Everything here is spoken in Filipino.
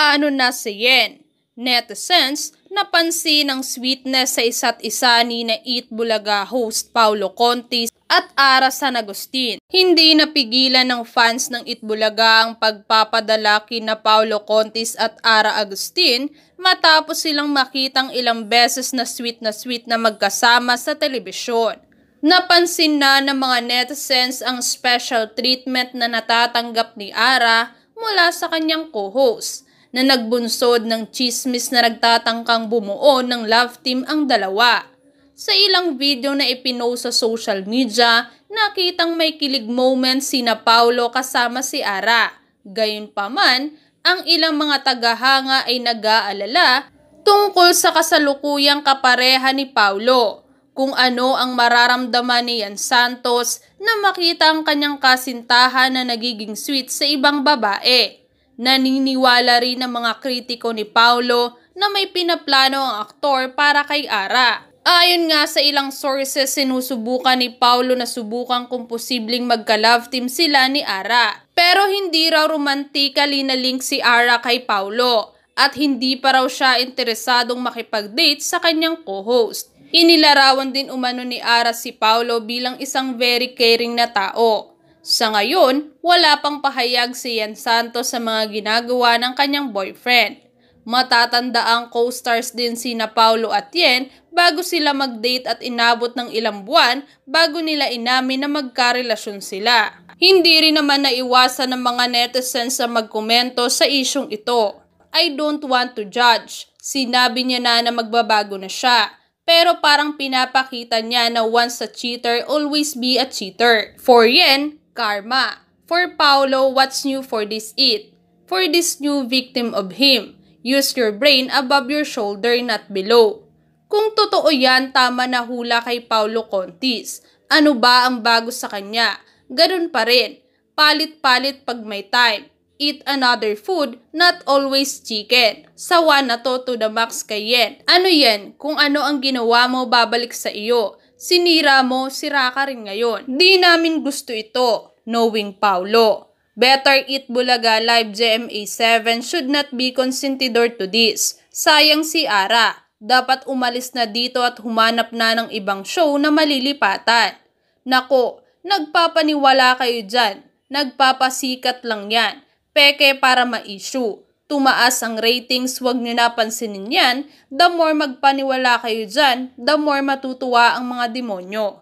Paano na si Yen? Netizens, napansin ang sweetness sa isa't isa ni na Eat Bulaga host Paulo Contis at Ara San Agustin. Hindi napigilan ng fans ng Eat Bulaga ang pagpapadala kina Paulo Contis at Ara Agustin matapos silang makitang ilang beses na sweet na magkasama sa telebisyon. Napansin na ng mga netizens ang special treatment na natatanggap ni Ara mula sa kanyang co-host, na nagbunsod ng chismis na nagtatangkang bumuo ng love team ang dalawa. Sa ilang video na ipinost sa social media, nakitang may kilig moments sina Paulo kasama si Ara. Gayunpaman, ang ilang mga tagahanga ay nag-aalala tungkol sa kasalukuyang kapareha ni Paulo, kung ano ang mararamdaman ni Ian Santos na makita ang kanyang kasintahan na nagiging sweet sa ibang babae. Naniniwala rin ang mga kritiko ni Paulo na may pinaplano ang aktor para kay Ara. Ayon nga sa ilang sources, sinusubukan ni Paulo na subukan kung posibleng magka-love team sila ni Ara. Pero hindi raw romantically na link si Ara kay Paulo at hindi pa raw siya interesadong makipag-date sa kanyang co-host. Inilarawan din umano ni Ara si Paulo bilang isang very caring na tao. Sa ngayon, wala pang pahayag si Ian Santos sa mga ginagawa ng kanyang boyfriend. Matatanda ang co-stars din sina Paulo at Yen bago sila mag-date at inabot ng ilang buwan bago nila inamin na magkarelasyon sila. Hindi rin naman naiwasan ng mga netizens sa magkomento sa isyong ito. I don't want to judge. Sinabi niya na magbabago na siya. Pero parang pinapakita niya na once a cheater, always be a cheater. For Yen, karma. For Paulo, what's new for this Eat? For this new victim of him, use your brain above your shoulder, not below. Kung totoo yan, tama na hula kay Paulo Contis. Ano ba ang bago sa kanya? Ganun pa rin. Palit-palit pag may time. Eat another food, not always chicken. Sawa na to the max kay Yen. Ano yan? Kung ano ang ginawa mo, babalik sa iyo. Sinira mo, sira ka rin ngayon. Di namin gusto ito, knowing Paulo. Better Eat Bulaga Live GMA 7 should not be consentidor to this. Sayang si Ara. Dapat umalis na dito at humanap na ng ibang show na malilipatan. Nako, nagpapaniwala kayo dyan. Nagpapasikat lang yan. Peke para ma-issue. Tumaas ang ratings, wag nyo napansinin yan. The more magpaniwala kayo dyan, the more matutuwa ang mga demonyo.